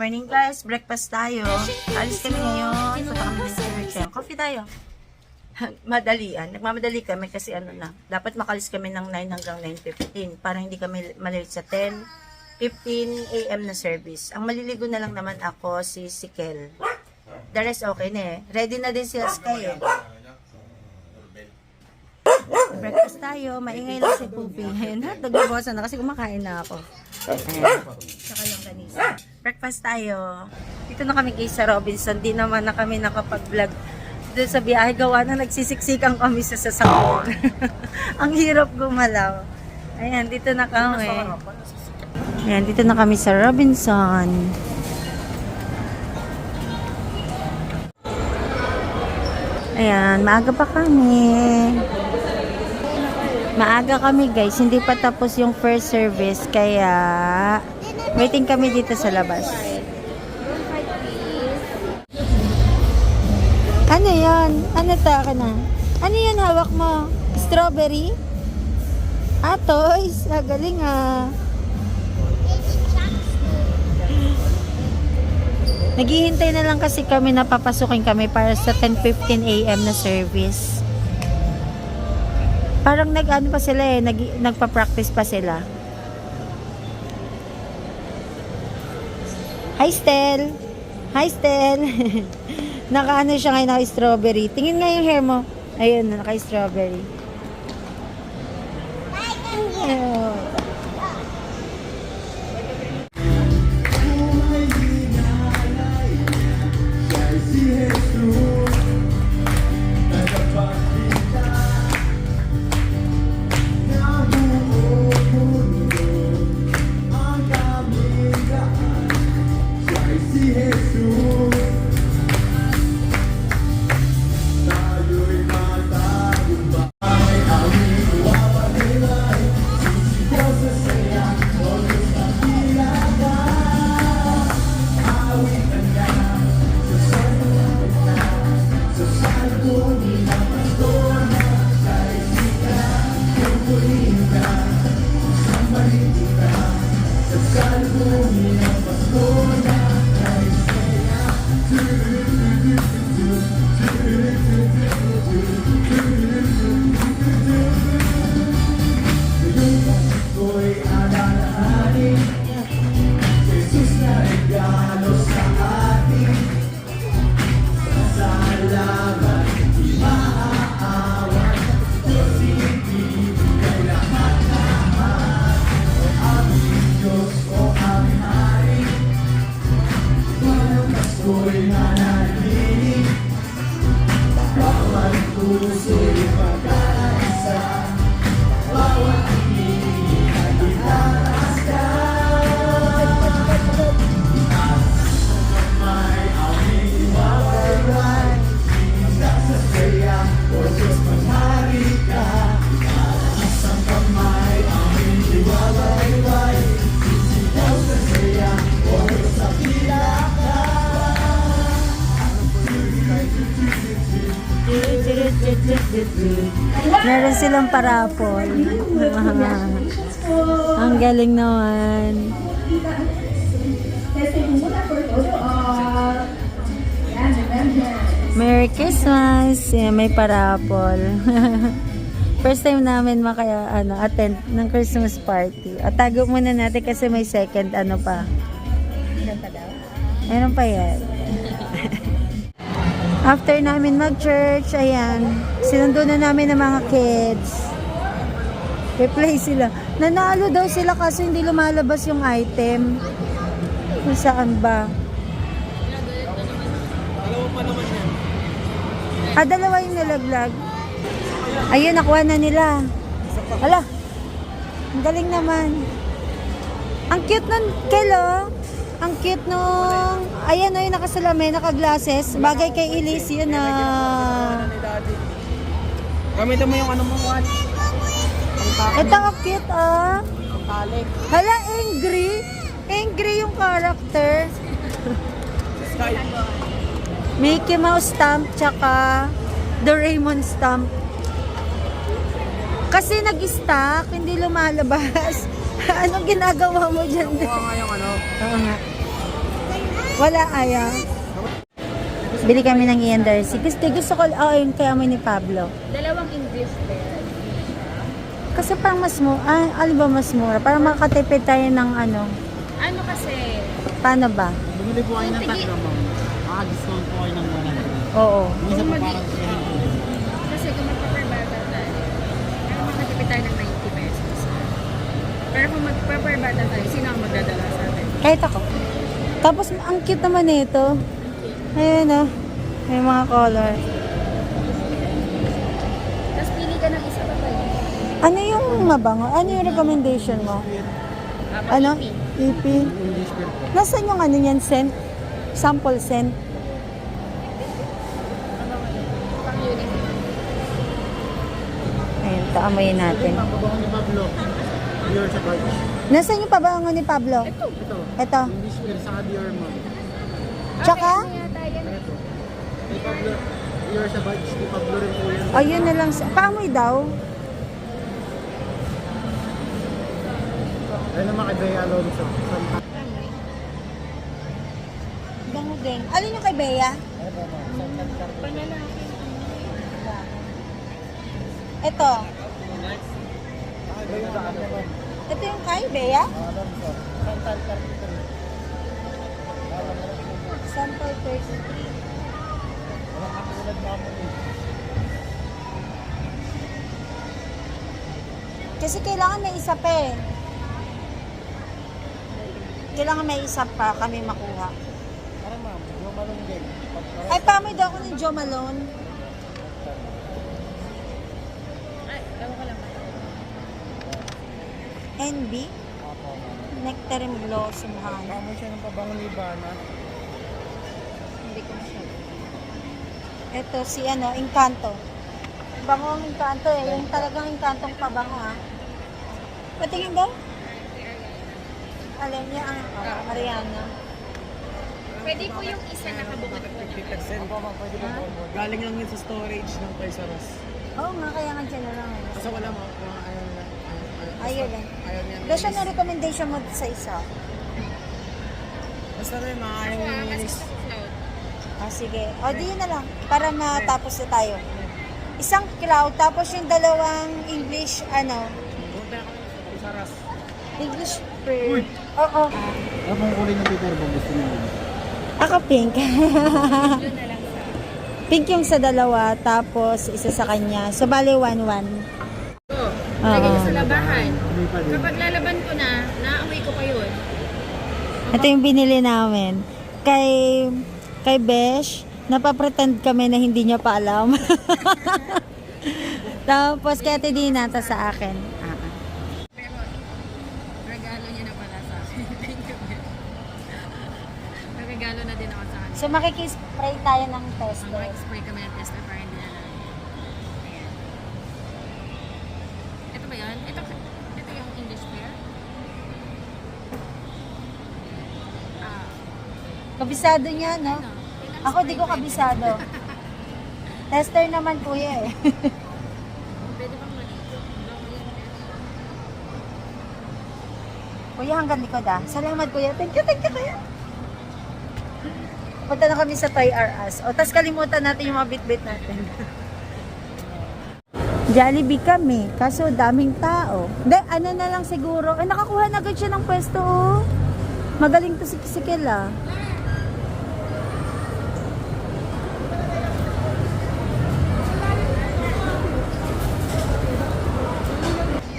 Morning guys, breakfast tayo. Alis kami ngayon. Punta kami ng church. Coffee tayo. Madalian. Nagmamadali kami kasi ano na. Dapat makalis kami ng 9 hanggang 9:15 para hindi kami malate sa 10:15 AM na service. Ang maliligo na lang naman ako si Kel. The rest okay na eh. Ready na din si Sky eh. Breakfast tayo. Maingay lang si Poopy. Ayun ha. Nagbabawasan na kasi kumakain na ako. Ayan. Saka yung ganisa. Breakfast tayo. Dito na kami guys sa Robinson. Di naman na kami nakapag-vlog doon sa biyahe. Gawa na nagsisiksikan kami sa sasakyan. Ang hirap gumalaw. Ayan, dito na kami. Ayan, dito na kami sa Robinson. Ayan, maaga pa kami. Maaga kami guys, hindi pa tapos yung first service kaya waiting kami dito sa labas. Ano yan? Ano ta ka na? Ano yan hawak mo? Strawberry? Ah, toys. Ah, galing ah. Naghihintay na lang kasi kami na papasukin kami para sa 10:15 AM na service. Parang nag-ano pa sila eh, nagpa-practice pa sila. Hi, Stel! Hi, Stel! Naka-ano siya ngayon, naka-strawberry. Tingin nga yung hair mo. Ayun, naka-strawberry. Ayun. Meron silang parapol. Ang galing naman. Merry Christmas! Yeah, may parapol. First time namin attend ng Christmas party. At tago muna natin kasi may second pa. Meron pa yan. After namin mag-church, ayan, sinundo na namin ng mga kids. Replay sila. Nanalo daw sila kasi hindi lumalabas yung item. Kung saan ba? Dalawa pa naman yan. Ah, dalawa yung nalaglag. Ayun, nakuha na nila. Hala, ang galing naman. Ang cute nun, Kelo. Ang cute nung, ayan o, yung nakasalamin, naka-glasses. Bagay kay Elise, yun na. Gamitin mo yung ano mo, Juan. Ito ang cute, ah. Hala, angry. Angry yung character. Sky. Mickey Mouse stamp, tsaka Doraemon stamp. Kasi nag-stack, hindi lumalabas. Anong ginagawa mo dyan? Kuha nga yung ano. Oo nga. Wala, ayaw. Bili kami ng Ian Darcy. Gusto ko, yung kaya mo ni Pablo. Dalawang English pair. Kasi parang mas mura. Ano ba mas mura? Parang makatipid tayo ng ano. Ano kasi, Paano ba? Bumili po kayo ng tatlo, ma'am. Discount po kayo ng 100. Oo. Yung isa po parang 300. kasi kung magpa-per-bata tayo, ano makatipid tayo ng 90 pesos. Pero kung magpa-per-bata tayo, sino ang magdadala sa atin? Kahit ako. Tapos, ang cute naman nito. Ayan oh. May mga color. Tapos pili ka ng isa pa tayo. Ano yung mabango? Ano yung recommendation mo? Ano? EP? English pair po. Nasaan yung ano yan, scent? Sample scent? Pang unique. Ayun, taamoyin natin. Pabango ni Pablo. Dior sa badge. Nasaan yung pabango ni Pablo? Ito. Ito. English pair sa Dior, ma'am. Tsaka? Ano yata yan? Ito. Ni Pablo. Dior sa badge. Ni Pablo rin po yan. Ayun na lang. Paamoy daw. Ayun naman kay Bea Alonso. Santa. Bango din. Alin yung kay Bea? Ito, ma'am. Santa Carpenter. Panlalaki. Ito. Ay, ba yung ano, ma'am? Ito yung kay Bea? Alam ko. Santa Carpenter. Alam mo rin po. Sample 33. Walang katulad namin eh. Kasi kailangan may isa pa eh. Kailangan may isa pa kami makuha. Parang ma'am, yung malong din. Ay, paamoy daw ako ng Jo Malone. Ay, ewan ko lang. NB? Apo, ma'am. Nectarine Blossom Honey. Kamo siya ng pabango ni Ivana. Hindi ko masyado. Ito si ano, Encanto. Bango ang Encanto eh. Yung talagang Encantong pabango ha. Patingin daw? Alam niya ang Mariana. Pwede po yung isa nakabukod po. 50%. Apo, ma'am, pwede ba po? Galing lang yun sa storage ng Toys R Us. Oo nga, kaya nga dyan na lang. eh. Kasi wala mo, ayaw na. Ayaw lang. Ayaw niya. Doon siya na recommendation mo sa isa. Basta rin, mga ayaw Kasi niya. gusto ko cloud. Ah, sige. O, di yun na lang. Para matapos na tayo. Isang cloud, tapos yung dalawang English, ano, Punta ako sa Toys R Us. English prayer. Oo. Ano pong kulay ng paper bag gusto niyo? Ako pink. Doon na lang sa... Pink yung sa dalawa, tapos isa sa kanya. So, bali 1-1. Oo. Lagay ko sa labahan. Hindi pa din. Kapag lalaban ko na, naamoy ko pa yun. Ito yung binili namin. Kay Besh, napapretend kami na hindi niya pa alam. Tapos, kaya tinata sa akin. Pero, regalo niya na pala sa akin. Thank you. Regalo na din ako sa akin. So, makikispray tayo ng tester. Mag-spray kami ng tester para hindi na lang. Ayan. Ito ba yan? Ito yung English pair? Ah, Kabisado niya, no? ano? Ako di ko kabisado. Tester naman kuya eh. Pwede bang maligo? Kuya hanggang likod ah. Salamat kuya. Thank you kuya. Punta na kami sa Toy R Us. O, tas kalimutan natin yung mga bit-bit natin. Jollibee kami. Kaso daming tao. Hindi, ano na lang siguro. Ay, nakakuha na agad siya ng pwesto oh. Magaling to si Kisikil ah.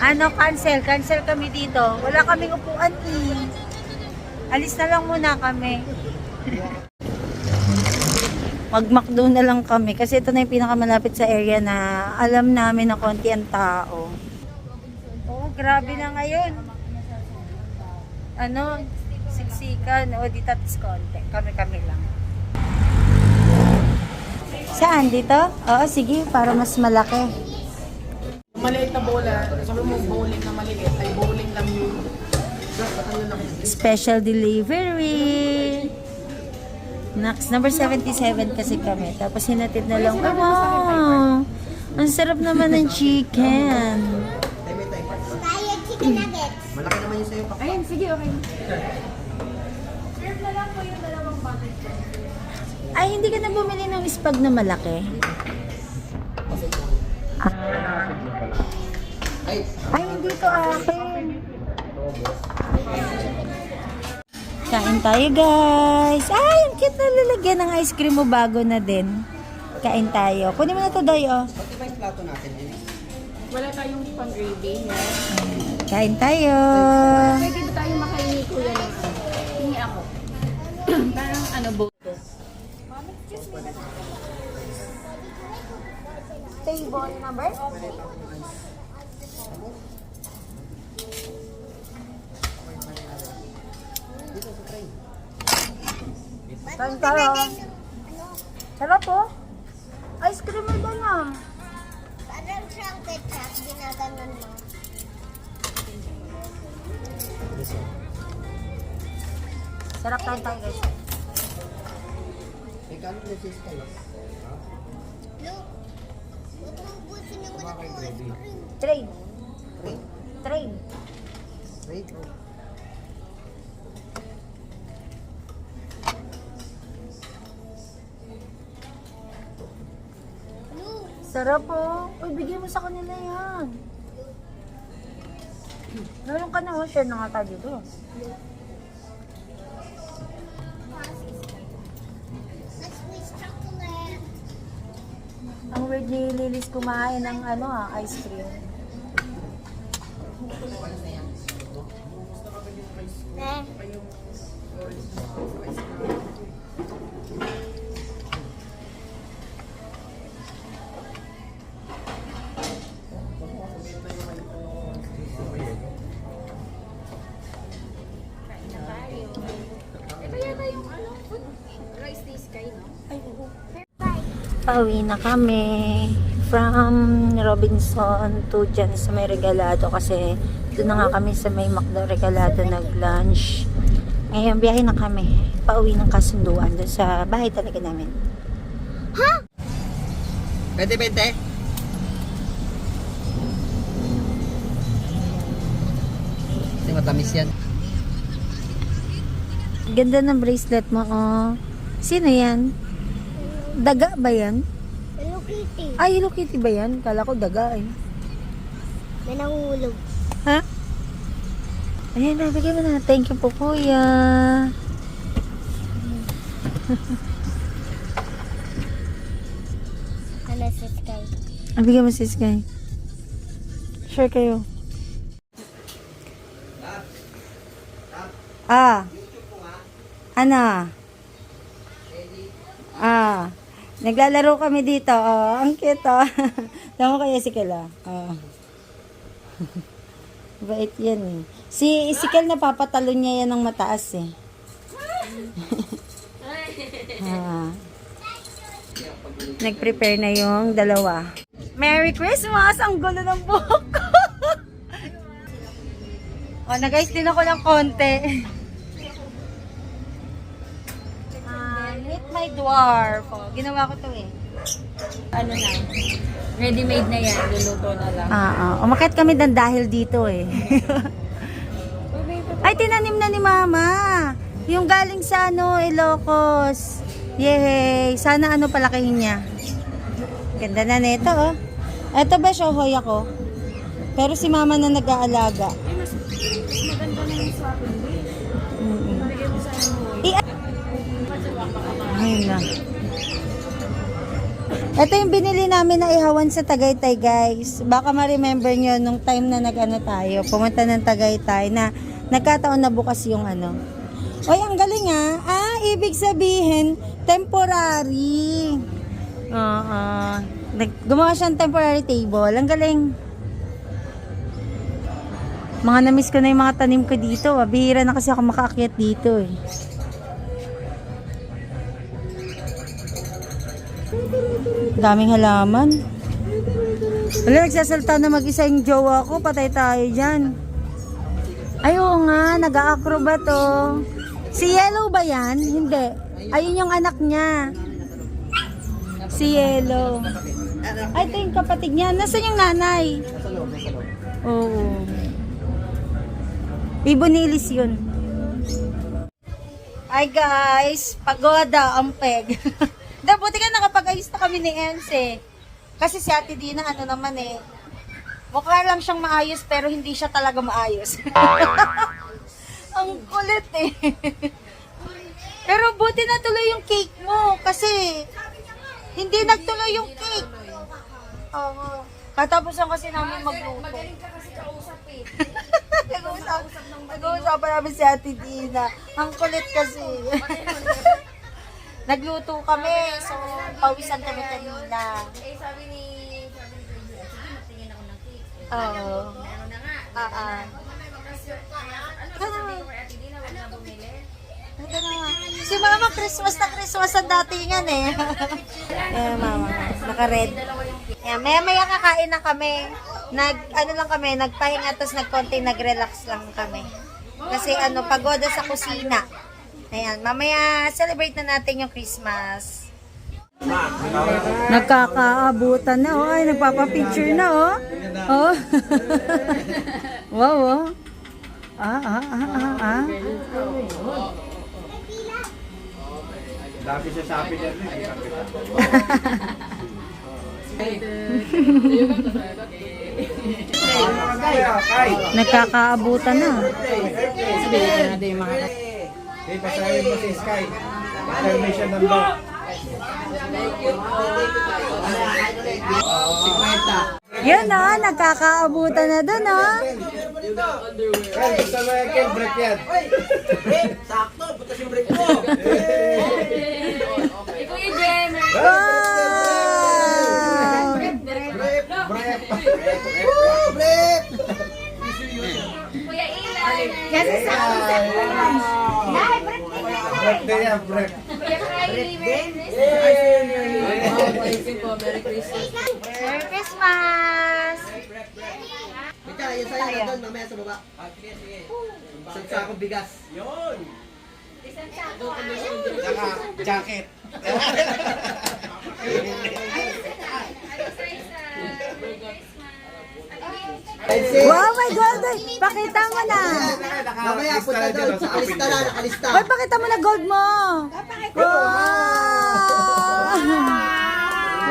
Ano, cancel kami dito. Wala kaming upuan eh. Alis na lang muna kami. Mag-McDo na lang kami kasi ito na yung pinakamalapit sa area na alam namin na konti ang tao. Oo, grabe na ngayon. Ano, siksikan, o di tatis konti. Kami lang. Saan? Dito? Oo, sige, para mas malaki. Maliit na bola, sabi mo bowling na maliit, ay bowling lang yun. Ano lang yun? Special delivery. Next, number 77 kasi kami. Tapos hinatid na lang. Wow! Ang sarap naman ng chicken. Malaki naman yung sa'yo. Ayun, sige, okay. na lang po yung dalawang bucket. Ay, hindi ka na bumili ng spag na malaki? Ay, hindi to akin. Kain tayo, guys. Ay, ang cute na lalagyan ng ice cream mo bago na din. Kain tayo. Kunin mo na to, Doy, oh. Wala tayong pang gravy. No? Kain tayo. Pwede ba tayo makain ni Kuya ng hingi ako? Parang ano, boto. Table number? Kain tayo. Sarap po. Ice cream mo doon ah. Parang siyang ketchup, ginaganon mo. Sarap tayo tayo, guys. Look, huwag mo ubusin yung wala ko ice cream. Trade. Trade. Look, Sarap po. Uy, bigyan mo sa kanila yan. Meron ka na, oh. Share na nga tayo dito. that's sweet chocolate. Ang weird ni Lilis kumain ng ano ice cream. Eh, Ito yata yung ano, rice this guy, no? Pauwi na kami from Robinson to dyan sa may Regalado kasi doon na nga kami sa may McDo Regalado nag-lunch. Ngayon, biyahe na kami. Pauwi ng kasunduan doon sa bahay talaga namin. 20-20? Hindi matamis yan. Ganda ng bracelet mo, oh. Sino yan? Daga ba yan? Hello Kitty. Ay, Hello Kitty ba yan? Kala ko daga eh. May nangulog. Ha? Ayan, nabigyan mo na. Thank you po, kuya. Ano si Sky? Nabigyan mo si Sky. Share kayo. Ah. Ano? Ah. Naglalaro kami dito. Oh, ang cute, oh. Tama kaya si Kela. Oh. Bait yan eh. Si Isikal na papatalon niya yan ng mataas eh. Ah. Nag-prepare na yung dalawa. Merry Christmas! Ang gulo ng buhok ko! O, nag-guys din ako ng konti. Meet my dwarf. O, ginawa ko to eh. Ano na, ready-made na yan, luluto na lang. Umakit kami dan dahil dito eh. Ay, tinanim na ni Mama. Yung galing sa Ilocos. Yay! Sana palakihin niya. Ganda na nito, oh. Ito ba, shohoy ako? Pero si Mama na nag-aalaga. Mas maganda na yung sa akin. Bigyan mo sa Ayun na. Ito yung binili namin na ihawan sa Tagaytay, guys. Baka ma-remember nyo nung time na tayo. Pumunta ng Tagaytay na nagkataon na bukas yung Oy, ang galing ibig sabihin, temporary. Gumawa siya ng temporary table. Ang galing. Mga na-miss ko na yung mga tanim ko dito. Bihira na kasi ako makaakyat dito eh. Daming halaman. Wala, nagsasalta na mag-isa yung jowa ko. Patay tayo dyan. Ay, oo nga. Nag-acrobat oh. Si Yellow ba yan? Hindi. Ayun yung anak niya. Si Yellow. Ay, ito yung kapatid niya. Nasaan yung nanay? Oo. Ibonilis yun. Ay guys, pagoda ang peg. Buti ka nakapag-ayos na kami ni Ense. Kasi si Ate Dina ano naman eh. Mukha lang siyang maayos pero hindi siya talaga maayos. Ang kulit eh. Pero buti na tuloy yung cake mo kasi hindi nagtuloy yung cake. Oo. Katapusan kasi namin magluto. Magaling ka kasi kausap eh. Nag-uusapan namin si Ate Dina. Ang kulit kasi. Nagluto kami, so pawisan kami kanina. Eh, sabi ni Gracie, sige, matingin ako ng cake. Oo. Meron na nga. Ano sabi ko kay Ate Dina, wag na bumili? Ito na nga. Si Mama, Christmas na Christmas ang datingan eh. Ayan, Mama. Naka-red. Ayan, maya kakain na kami. Nagpahinga, tapos nag-relax lang kami. Kasi pagoda sa kusina. Ayan, mamaya celebrate na natin yung Christmas. Nagkakaabutan na, oh. Ay, nagpapapicture na, oh. Oh. Wow, oh. Dami siya sa akin yan. Nagkakaabutan na. Hey, pasahin mo si Sky. Information number. Yun, oh. Nagkakaabutan na dun, oh. Kyle, gusto mo yan, Ken? Break yan. Sakto, butas yung break mo. Kuya Jem! Wow! Kuya Ilan! Kasi sa Birthday yan, break. Kuya Kylie! Merry Christmas! Mika, yung sa'yo na doon, mamaya sa baba. Isang sakong bigas. Saka, jacket. Wow, my God! Pakita mo na! Mamaya, punta doon. Nakalista na, nakalista. Hoy, pakita mo na gold mo! Wow!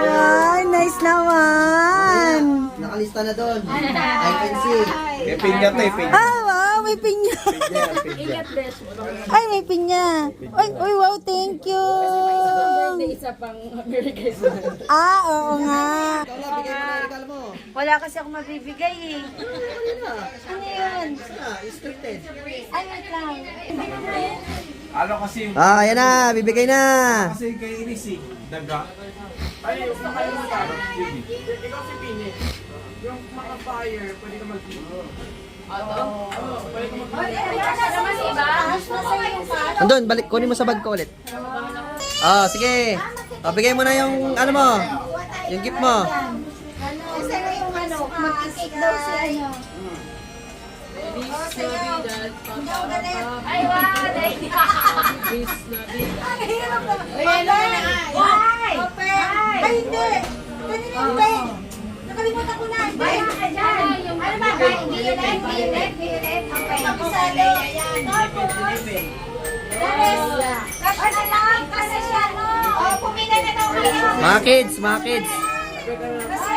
Wow, nice naman! Nakalista na doon. I can see. May pinya to, pinya. Ah, wow, may pinya! Pinya. Ay, may pinya! Uy, wow, thank you! Isa pang Merry Christmas. Ah, oo nga. Ikaw lang, bigay mo na yung regalo mo. Wala kasi ako mabibigay eh. Ano yun? Scripted. Ay, wait lang. Ano kasi yung... Ayan na, bibigay na. Kasi kay Iris eh. Daga. Ay, yung makalimutan. Yun eh. Ikaw si Pini. Yung maka-fire, pwede ka mag-video. Andun, balik, kunin mo sa bag ko ulit. Sige. Bigay mo na yung, mo, yung gift mo. Kasi na yung mag-cake daw si Ay, wow! Ay, hindi! Kanina yung pen! Nakalimutan ko na! Bayan ka dyan! Ano ba? Violet? Okay. Kapisado! Kasi na lang! Kasi siya, no? Pumila na daw kayo! Mga kids, mga kids. Kasi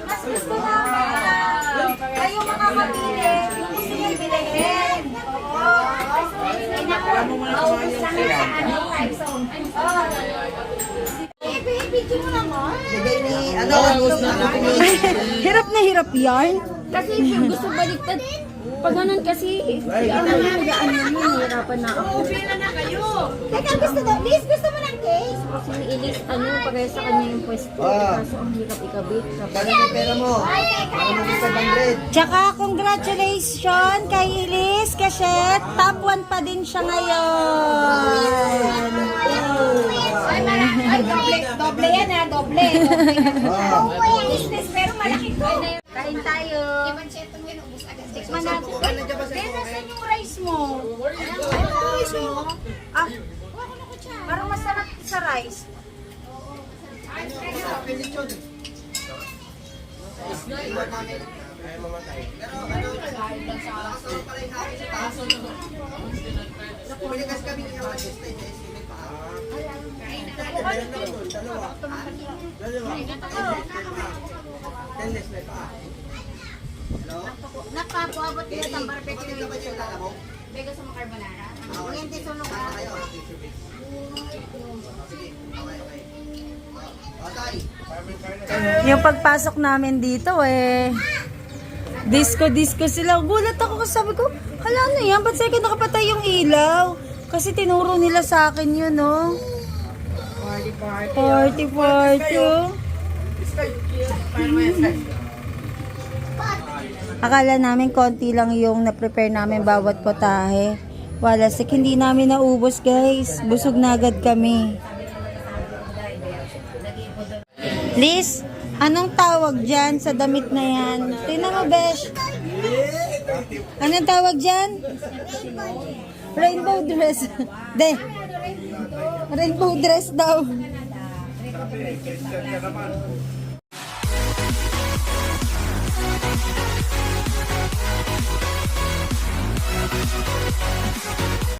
mas gusto namin kayo mga mabili, yung gusto niyo bilhin. Video mo naman. Bigay ni, Hirap na hirap yarn. Kasi gusto baliktad. Pag ganun kasi, nahihirapan na ako. Teka, gusto mo ng cake? Kasi ilis, parehas sa kanya yung pwesto. Kaso ang hirap ikabit. Kano yung pera mo? Para mag-isa 100. Tsaka congratulations kay Elise Cachet. Top 1 pa din siya ngayon. Ay, doble yan ha, doble. Business, pero malaki ko. Kain tayo. Tikman natin. Nasaan yung rice mo? Ano yung rice mo? Ah, parang masarap sa rice. Bumili kasi kami ng mga stainless steel may paa. Stainless may paa. Hello? Napapuabot nila ng barbecue. Bakit ka ba yung lala mo? Bega sa mga carbonara. Hindi sunog Tama ka. kayo. Sige, okay. Tay. Yung pagpasok namin dito disco sila. Gulat ako kasi sabi ko, hala ano yan? Ba't sa'yo nakapatay yung ilaw? Kasi tinuro nila sa akin yun, no? Party, oh. Akala namin konti lang yung na-prepare namin bawat potahe. Wala, hindi namin naubos, guys. Busog na agad kami. Liz, anong tawag dyan sa damit na yan? Tingnan mo, Besh. Anong tawag dyan? Rainbow dress. Rainbow dress daw.